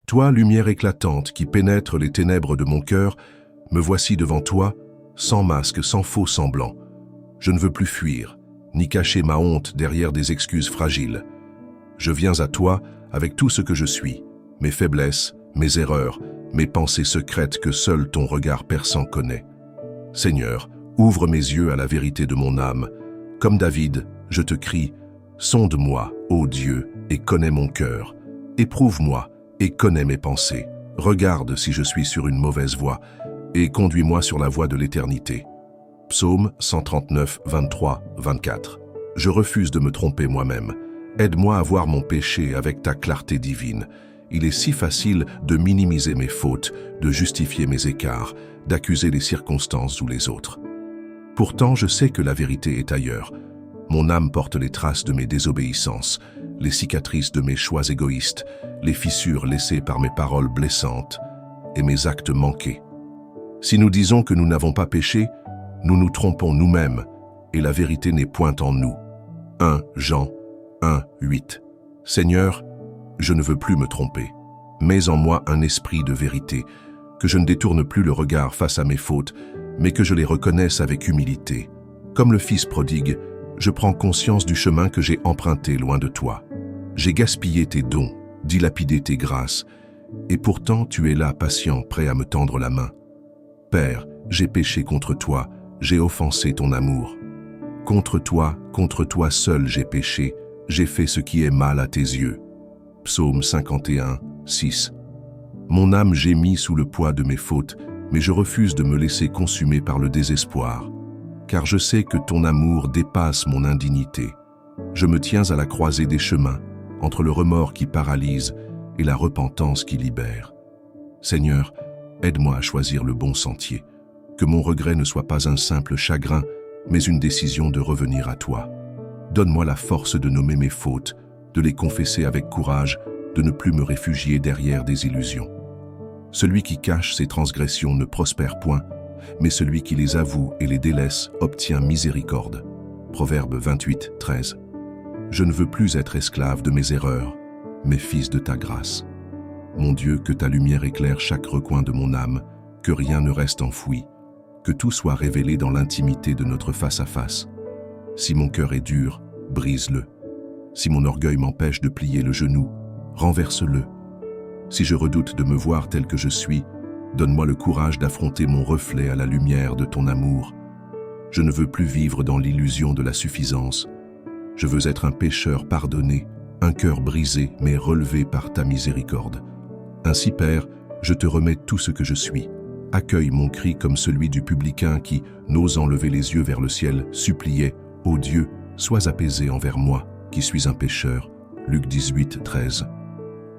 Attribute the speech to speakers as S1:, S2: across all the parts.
S1: Toi, lumière éclatante qui pénètre les ténèbres de mon cœur, me voici devant toi, sans masque, sans faux semblant. Je ne veux plus fuir, ni cacher ma honte derrière des excuses fragiles. Je viens à toi avec tout ce que je suis, mes faiblesses, mes erreurs, mes pensées secrètes que seul ton regard perçant connaît. Seigneur, ouvre mes yeux à la vérité de mon âme. Comme David, je te crie, sonde-moi, ô Dieu, et connais mon cœur. Éprouve-moi et connais mes pensées. Regarde si je suis sur une mauvaise voie, et conduis-moi sur la voie de l'éternité. Psaume 139, 23, 24. Je refuse de me tromper moi-même. Aide-moi à voir mon péché avec ta clarté divine. Il est si facile de minimiser mes fautes, de justifier mes écarts, d'accuser les circonstances ou les autres. Pourtant, je sais que la vérité est ailleurs. Mon âme porte les traces de mes désobéissances, les cicatrices de mes choix égoïstes, les fissures laissées par mes paroles blessantes et mes actes manqués. Si nous disons que nous n'avons pas péché, nous nous trompons nous-mêmes et la vérité n'est point en nous. 1 Jean 1, 8. Seigneur, je ne veux plus me tromper. Mets en moi un esprit de vérité, que je ne détourne plus le regard face à mes fautes, mais que je les reconnaisse avec humilité. Comme le Fils prodigue, je prends conscience du chemin que j'ai emprunté loin de toi. J'ai gaspillé tes dons, dilapidé tes grâces, et pourtant tu es là, patient, prêt à me tendre la main. Père, j'ai péché contre toi, j'ai offensé ton amour. Contre toi seul j'ai péché, j'ai fait ce qui est mal à tes yeux. Psaume 51, 6. Mon âme gémit sous le poids de mes fautes, mais je refuse de me laisser consumer par le désespoir, car je sais que ton amour dépasse mon indignité. Je me tiens à la croisée des chemins, entre le remords qui paralyse et la repentance qui libère. Seigneur, aide-moi à choisir le bon sentier, que mon regret ne soit pas un simple chagrin, mais une décision de revenir à toi. Donne-moi la force de nommer mes fautes, de les confesser avec courage, de ne plus me réfugier derrière des illusions. Celui qui cache ses transgressions ne prospère point, mais celui qui les avoue et les délaisse obtient miséricorde. Proverbe 28, 13. Je ne veux plus être esclave de mes erreurs, mais fils de ta grâce. Mon Dieu, que ta lumière éclaire chaque recoin de mon âme, que rien ne reste enfoui, que tout soit révélé dans l'intimité de notre face-à-face. Si mon cœur est dur, brise-le. Si mon orgueil m'empêche de plier le genou, renverse-le. Si je redoute de me voir tel que je suis, donne-moi le courage d'affronter mon reflet à la lumière de ton amour. Je ne veux plus vivre dans l'illusion de la suffisance. Je veux être un pécheur pardonné, un cœur brisé mais relevé par ta miséricorde. Ainsi, Père, je te remets tout ce que je suis. Accueille mon cri comme celui du publicain qui, n'osant lever les yeux vers le ciel, suppliait « Ô Dieu, sois apaisé envers moi, qui suis un pécheur. » Luc 18, 13.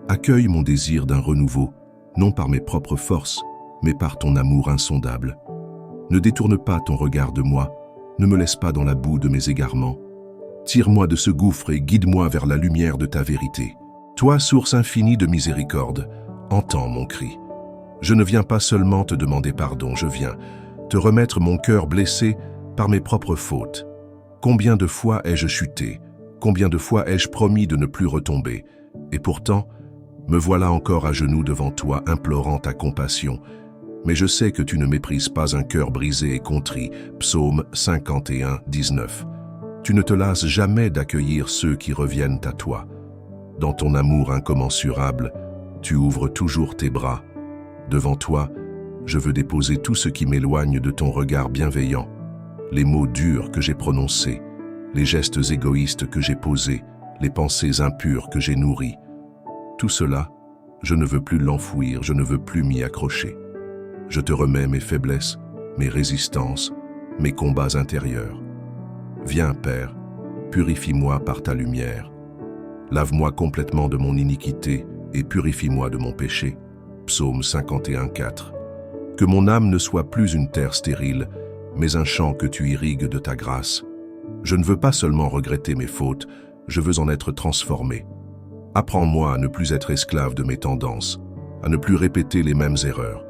S1: Accueille mon désir d'un renouveau, non par mes propres forces, mais par ton amour insondable. Ne détourne pas ton regard de moi, ne me laisse pas dans la boue de mes égarements. Tire-moi de ce gouffre et guide-moi vers la lumière de ta vérité. Toi, source infinie de miséricorde, entends mon cri. Je ne viens pas seulement te demander pardon, je viens te remettre mon cœur blessé par mes propres fautes. Combien de fois ai-je chuté? Combien de fois ai-je promis de ne plus retomber? Et pourtant, me voilà encore à genoux devant toi, implorant ta compassion. Mais je sais que tu ne méprises pas un cœur brisé et contrit. Psaume 51, 19. Tu ne te lasses jamais d'accueillir ceux qui reviennent à toi. Dans ton amour incommensurable, tu ouvres toujours tes bras. Devant toi, je veux déposer tout ce qui m'éloigne de ton regard bienveillant, les mots durs que j'ai prononcés, les gestes égoïstes que j'ai posés, les pensées impures que j'ai nourries. Tout cela, je ne veux plus l'enfouir, je ne veux plus m'y accrocher. Je te remets mes faiblesses, mes résistances, mes combats intérieurs. Viens, Père, purifie-moi par ta lumière. Lave-moi complètement de mon iniquité et purifie-moi de mon péché. Psaume 51, 4. Que mon âme ne soit plus une terre stérile, mais un champ que tu irrigues de ta grâce. Je ne veux pas seulement regretter mes fautes, je veux en être transformé. Apprends-moi à ne plus être esclave de mes tendances, à ne plus répéter les mêmes erreurs.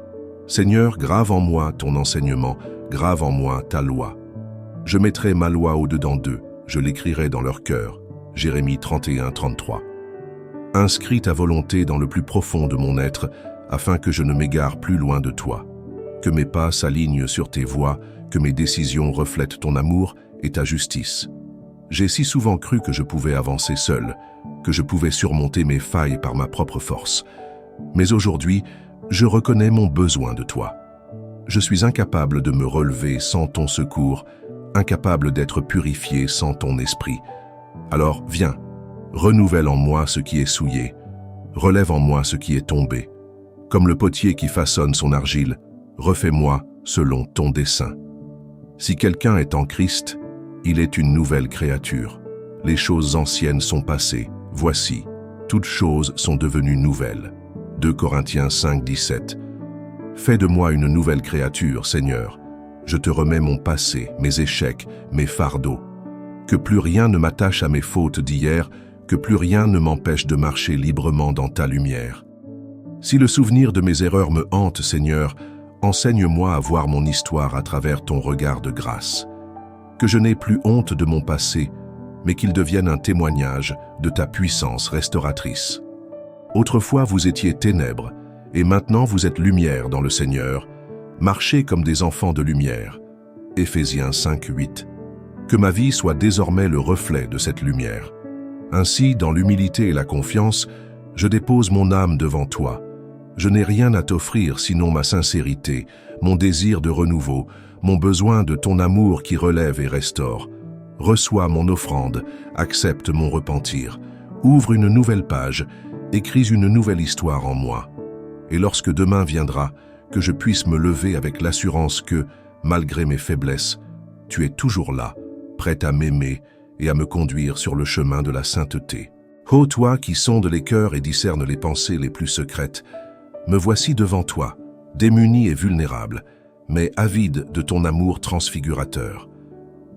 S1: Seigneur, grave en moi ton enseignement, grave en moi ta loi. Je mettrai ma loi au-dedans d'eux, je l'écrirai dans leur cœur. Jérémie 31, 33. Inscris ta volonté dans le plus profond de mon être, afin que je ne m'égare plus loin de toi. Que mes pas s'alignent sur tes voies, que mes décisions reflètent ton amour et ta justice. J'ai si souvent cru que je pouvais avancer seul, que je pouvais surmonter mes failles par ma propre force. Mais aujourd'hui, je reconnais mon besoin de toi. Je suis incapable de me relever sans ton secours, incapable d'être purifié sans ton esprit. Alors viens, renouvelle en moi ce qui est souillé, relève en moi ce qui est tombé. Comme le potier qui façonne son argile, refais-moi selon ton dessein. Si quelqu'un est en Christ, il est une nouvelle créature. Les choses anciennes sont passées, voici, toutes choses sont devenues nouvelles. 2 Corinthiens 5, 17. Fais de moi une nouvelle créature, Seigneur. Je te remets mon passé, mes échecs, mes fardeaux. Que plus rien ne m'attache à mes fautes d'hier, que plus rien ne m'empêche de marcher librement dans ta lumière. Si le souvenir de mes erreurs me hante, Seigneur, enseigne-moi à voir mon histoire à travers ton regard de grâce. Que je n'ai plus honte de mon passé, mais qu'il devienne un témoignage de ta puissance restauratrice. Autrefois vous étiez ténèbres, et maintenant vous êtes lumière dans le Seigneur. Marchez comme des enfants de lumière. Éphésiens 5, 8. Que ma vie soit désormais le reflet de cette lumière. Ainsi, dans l'humilité et la confiance, je dépose mon âme devant toi. Je n'ai rien à t'offrir sinon ma sincérité, mon désir de renouveau, mon besoin de ton amour qui relève et restaure. Reçois mon offrande, accepte mon repentir, ouvre une nouvelle page, écris une nouvelle histoire en moi. Et lorsque demain viendra, que je puisse me lever avec l'assurance que, malgré mes faiblesses, tu es toujours là, prêt à m'aimer et à me conduire sur le chemin de la sainteté. Ô toi qui sondes les cœurs et discernes les pensées les plus secrètes, me voici devant toi, démuni et vulnérable, mais avide de ton amour transfigurateur.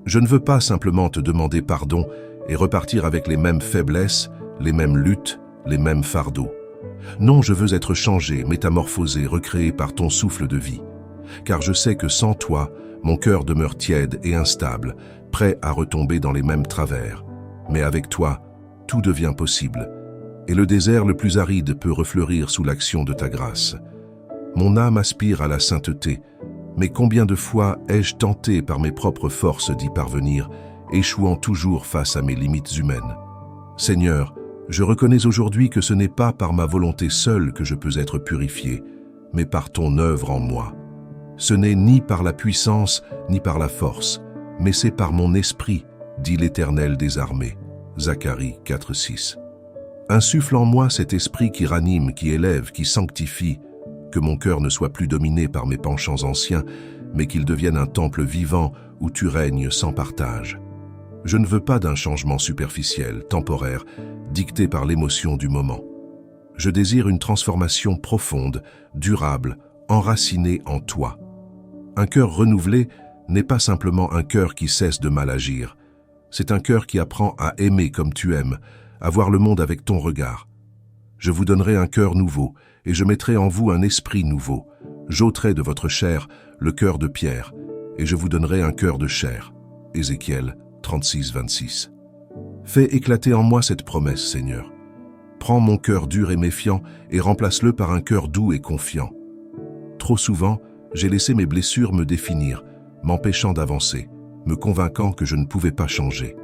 S1: Je ne veux pas simplement te demander pardon et repartir avec les mêmes faiblesses, les mêmes luttes, les mêmes fardeaux. Non, je veux être changé, métamorphosé, recréé par ton souffle de vie. Car je sais que sans toi, mon cœur demeure tiède et instable, prêt à retomber dans les mêmes travers. Mais avec toi, tout devient possible. Et le désert le plus aride peut refleurir sous l'action de ta grâce. Mon âme aspire à la sainteté, mais combien de fois ai-je tenté par mes propres forces d'y parvenir, échouant toujours face à mes limites humaines. Seigneur, je reconnais aujourd'hui que ce n'est pas par ma volonté seule que je peux être purifié, mais par ton œuvre en moi. Ce n'est ni par la puissance, ni par la force, mais c'est par mon esprit, dit l'Éternel des armées. Zacharie 4, 6. Insuffle en moi cet esprit qui ranime, qui élève, qui sanctifie, que mon cœur ne soit plus dominé par mes penchants anciens, mais qu'il devienne un temple vivant où tu règnes sans partage. Je ne veux pas d'un changement superficiel, temporaire, dicté par l'émotion du moment. Je désire une transformation profonde, durable, enracinée en toi. Un cœur renouvelé n'est pas simplement un cœur qui cesse de mal agir. C'est un cœur qui apprend à aimer comme tu aimes, à voir le monde avec ton regard. Je vous donnerai un cœur nouveau, et je mettrai en vous un esprit nouveau. J'ôterai de votre chair le cœur de pierre, et je vous donnerai un cœur de chair. Ézéchiel 36, 26. Fais éclater en moi cette promesse, Seigneur. Prends mon cœur dur et méfiant et remplace-le par un cœur doux et confiant. Trop souvent, j'ai laissé mes blessures me définir, m'empêchant d'avancer, me convainquant que je ne pouvais pas changer.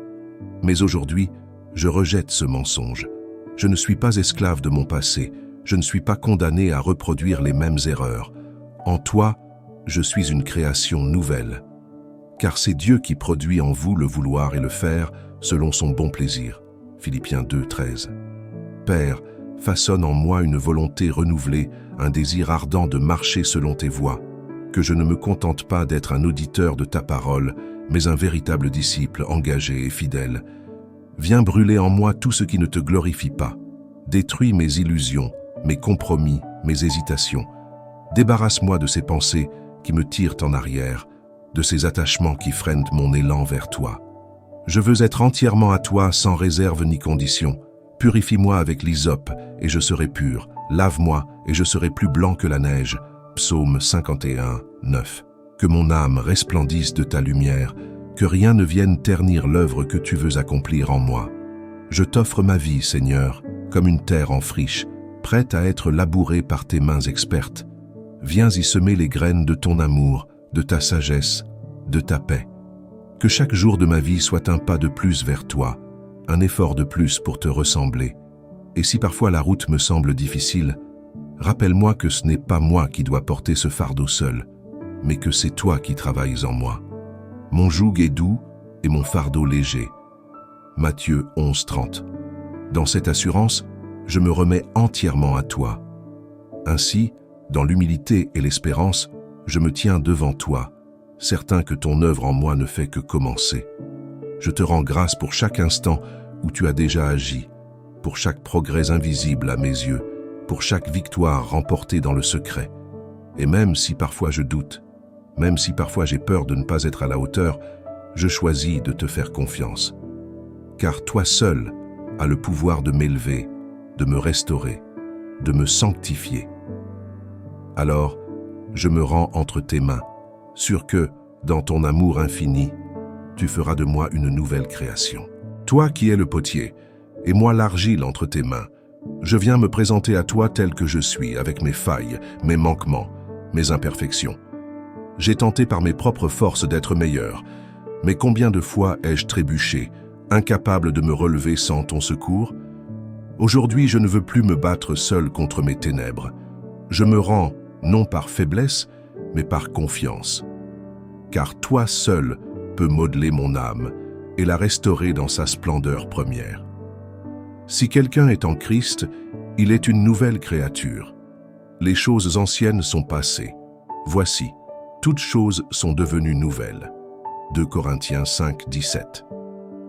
S1: Mais aujourd'hui, je rejette ce mensonge. Je ne suis pas esclave de mon passé, je ne suis pas condamné à reproduire les mêmes erreurs. En toi, je suis une création nouvelle. Car c'est Dieu qui produit en vous le vouloir et le faire selon son bon plaisir. Philippiens 2, 13. Père, façonne en moi une volonté renouvelée, un désir ardent de marcher selon tes voies, que je ne me contente pas d'être un auditeur de ta parole, mais un véritable disciple engagé et fidèle. Viens brûler en moi tout ce qui ne te glorifie pas. Détruis mes illusions, mes compromis, mes hésitations. Débarrasse-moi de ces pensées qui me tirent en arrière, de ces attachements qui freinent mon élan vers toi. Je veux être entièrement à toi sans réserve ni condition. Purifie-moi avec l'hysope et je serai pur. Lave-moi et je serai plus blanc que la neige. Psaume 51, 9. Que mon âme resplendisse de ta lumière, que rien ne vienne ternir l'œuvre que tu veux accomplir en moi. Je t'offre ma vie, Seigneur, comme une terre en friche, prête à être labourée par tes mains expertes. Viens y semer les graines de ton amour, de ta sagesse, de ta paix. Que chaque jour de ma vie soit un pas de plus vers toi, un effort de plus pour te ressembler. Et si parfois la route me semble difficile, rappelle-moi que ce n'est pas moi qui dois porter ce fardeau seul, mais que c'est toi qui travailles en moi. Mon joug est doux et mon fardeau léger. Matthieu 11:30. Dans cette assurance, je me remets entièrement à toi. Ainsi, dans l'humilité et l'espérance, je me tiens devant toi, certain que ton œuvre en moi ne fait que commencer. Je te rends grâce pour chaque instant où tu as déjà agi, pour chaque progrès invisible à mes yeux, pour chaque victoire remportée dans le secret. Et même si parfois je doute, même si parfois j'ai peur de ne pas être à la hauteur, je choisis de te faire confiance. Car toi seul as le pouvoir de m'élever, de me restaurer, de me sanctifier. Alors, je me rends entre tes mains, sûr que, dans ton amour infini, tu feras de moi une nouvelle création. Toi qui es le potier, et moi l'argile entre tes mains, je viens me présenter à toi tel que je suis, avec mes failles, mes manquements, mes imperfections. J'ai tenté par mes propres forces d'être meilleur, mais combien de fois ai-je trébuché, incapable de me relever sans ton secours? Aujourd'hui, je ne veux plus me battre seul contre mes ténèbres. Je me rends, non par faiblesse, mais par confiance. Car toi seul peux modeler mon âme et la restaurer dans sa splendeur première. Si quelqu'un est en Christ, il est une nouvelle créature. Les choses anciennes sont passées. Voici, toutes choses sont devenues nouvelles. 2 Corinthiens 5:17.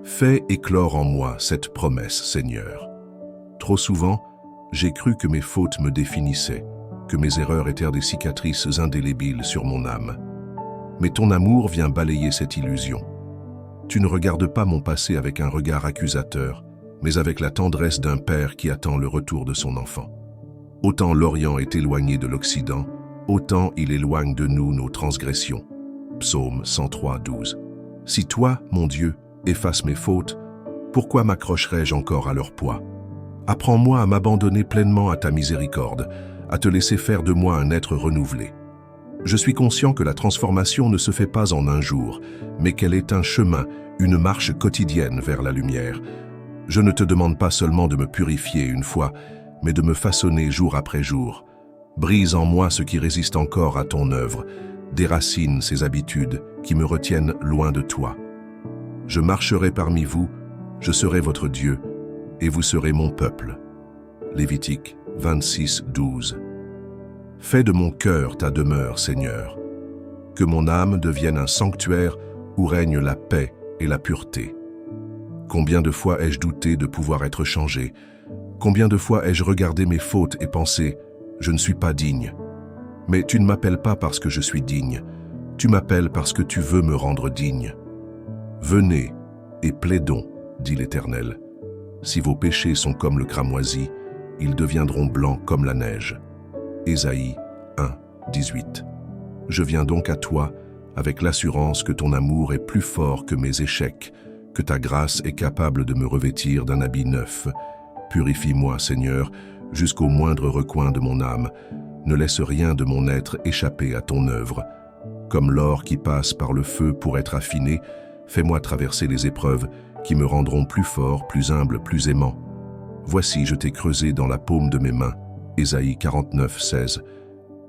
S1: Fais éclore en moi cette promesse, Seigneur. Trop souvent, j'ai cru que mes fautes me définissaient, que mes erreurs étaient des cicatrices indélébiles sur mon âme. Mais ton amour vient balayer cette illusion. Tu ne regardes pas mon passé avec un regard accusateur, mais avec la tendresse d'un père qui attend le retour de son enfant. Autant l'Orient est éloigné de l'Occident, autant il éloigne de nous nos transgressions. Psaume 103:12. Si toi, mon Dieu, effaces mes fautes, pourquoi m'accrocherais-je encore à leur poids? Apprends-moi à m'abandonner pleinement à ta miséricorde, à te laisser faire de moi un être renouvelé. Je suis conscient que la transformation ne se fait pas en un jour, mais qu'elle est un chemin, une marche quotidienne vers la lumière. Je ne te demande pas seulement de me purifier une fois, mais de me façonner jour après jour. Brise en moi ce qui résiste encore à ton œuvre, déracine ces habitudes qui me retiennent loin de toi. Je marcherai parmi vous, je serai votre Dieu, et vous serez mon peuple. Lévitique 26:12. Fais de mon cœur ta demeure, Seigneur. Que mon âme devienne un sanctuaire où règne la paix et la pureté. Combien de fois ai-je douté de pouvoir être changé? Combien de fois ai-je regardé mes fautes et pensé « je ne suis pas digne ». Mais tu ne m'appelles pas parce que je suis digne, tu m'appelles parce que tu veux me rendre digne. Venez et plaidons, dit l'Éternel. Si vos péchés sont comme le cramoisi, ils deviendront blancs comme la neige. Ésaïe 1:18. Je viens donc à toi avec l'assurance que ton amour est plus fort que mes échecs, que ta grâce est capable de me revêtir d'un habit neuf. Purifie-moi, Seigneur, jusqu'au moindre recoin de mon âme. Ne laisse rien de mon être échapper à ton œuvre. Comme l'or qui passe par le feu pour être affiné, fais-moi traverser les épreuves qui me rendront plus fort, plus humble, plus aimant. Voici, je t'ai creusé dans la paume de mes mains. Ésaïe 49:16.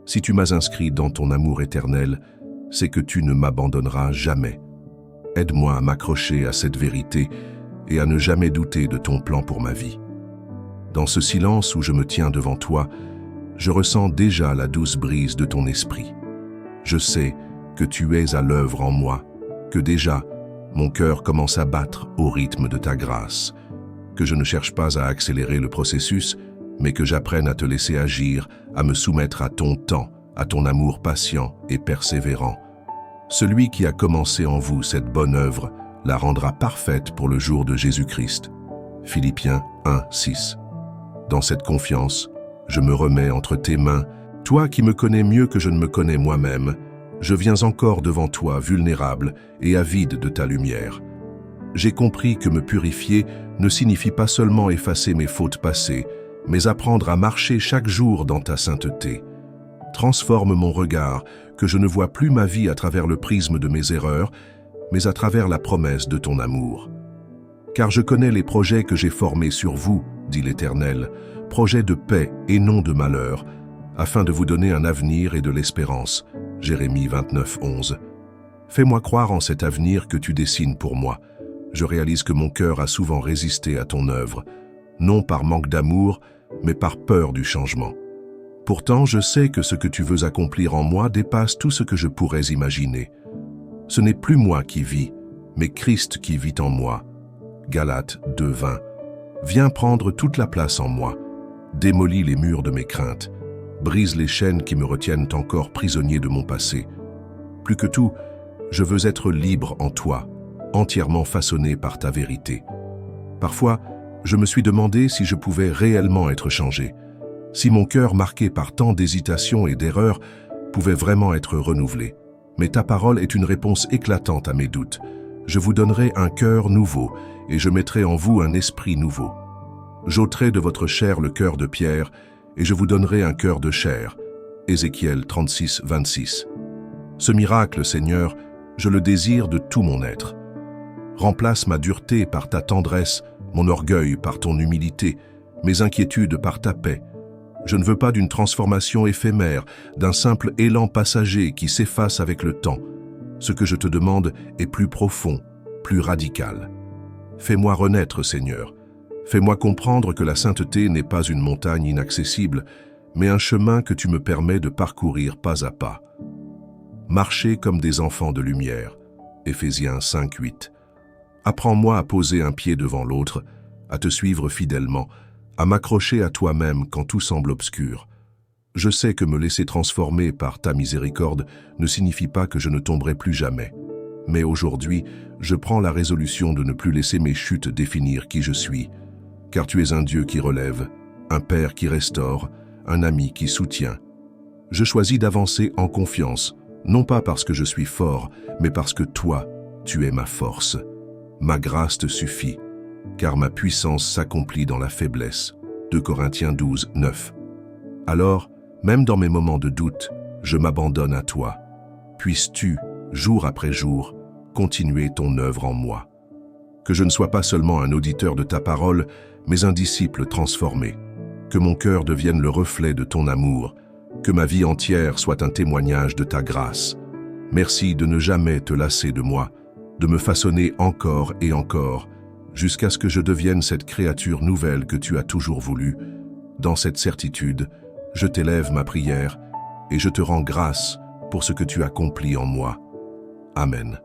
S1: Si tu m'as inscrit dans ton amour éternel, c'est que tu ne m'abandonneras jamais. Aide-moi à m'accrocher à cette vérité et à ne jamais douter de ton plan pour ma vie. Dans ce silence où je me tiens devant toi, je ressens déjà la douce brise de ton esprit. Je sais que tu es à l'œuvre en moi, que déjà mon cœur commence à battre au rythme de ta grâce, que je ne cherche pas à accélérer le processus, mais que j'apprenne à te laisser agir, à me soumettre à ton temps, à ton amour patient et persévérant. Celui qui a commencé en vous cette bonne œuvre la rendra parfaite pour le jour de Jésus-Christ. Philippiens 1:6. Dans cette confiance, je me remets entre tes mains. Toi qui me connais mieux que je ne me connais moi-même, je viens encore devant toi vulnérable et avide de ta lumière. J'ai compris que me purifier ne signifie pas seulement effacer mes fautes passées, mais apprendre à marcher chaque jour dans ta sainteté. Transforme mon regard, que je ne vois plus ma vie à travers le prisme de mes erreurs, mais à travers la promesse de ton amour. Car je connais les projets que j'ai formés sur vous, dit l'Éternel, projets de paix et non de malheur, afin de vous donner un avenir et de l'espérance. Jérémie 29, 11. Fais-moi croire en cet avenir que tu dessines pour moi. Je réalise que mon cœur a souvent résisté à ton œuvre, non par manque d'amour, mais par peur du changement. Pourtant, je sais que ce que tu veux accomplir en moi dépasse tout ce que je pourrais imaginer. Ce n'est plus moi qui vis, mais Christ qui vit en moi. Galates 2, 20. Viens prendre toute la place en moi. Démolis les murs de mes craintes. Brise les chaînes qui me retiennent encore prisonnier de mon passé. Plus que tout, je veux être libre en toi, entièrement façonné par ta vérité. Parfois, je me suis demandé si je pouvais réellement être changé, si mon cœur marqué par tant d'hésitations et d'erreurs pouvait vraiment être renouvelé. Mais ta parole est une réponse éclatante à mes doutes. Je vous donnerai un cœur nouveau et je mettrai en vous un esprit nouveau. J'ôterai de votre chair le cœur de pierre et je vous donnerai un cœur de chair. Ézéchiel 36, 26. Ce miracle, Seigneur, je le désire de tout mon être. Remplace ma dureté par ta tendresse, mon orgueil par ton humilité, mes inquiétudes par ta paix. Je ne veux pas d'une transformation éphémère, d'un simple élan passager qui s'efface avec le temps. Ce que je te demande est plus profond, plus radical. Fais-moi renaître, Seigneur. Fais-moi comprendre que la sainteté n'est pas une montagne inaccessible, mais un chemin que tu me permets de parcourir pas à pas. Marcher comme des enfants de lumière. Éphésiens 5, 8. Apprends-moi à poser un pied devant l'autre, à te suivre fidèlement, à m'accrocher à toi-même quand tout semble obscur. Je sais que me laisser transformer par ta miséricorde ne signifie pas que je ne tomberai plus jamais. Mais aujourd'hui, je prends la résolution de ne plus laisser mes chutes définir qui je suis, car tu es un Dieu qui relève, un Père qui restaure, un ami qui soutient. Je choisis d'avancer en confiance, non pas parce que je suis fort, mais parce que toi, tu es ma force. Ma grâce te suffit, car ma puissance s'accomplit dans la faiblesse. 2 Corinthiens 12, 9. Alors, même dans mes moments de doute, je m'abandonne à toi. Puisses-tu, jour après jour, continuer ton œuvre en moi. Que je ne sois pas seulement un auditeur de ta parole, mais un disciple transformé. Que mon cœur devienne le reflet de ton amour. Que ma vie entière soit un témoignage de ta grâce. Merci de ne jamais te lasser de moi, de me façonner encore et encore, jusqu'à ce que je devienne cette créature nouvelle que tu as toujours voulu. Dans cette certitude, je t'élève ma prière et je te rends grâce pour ce que tu accomplis en moi. Amen.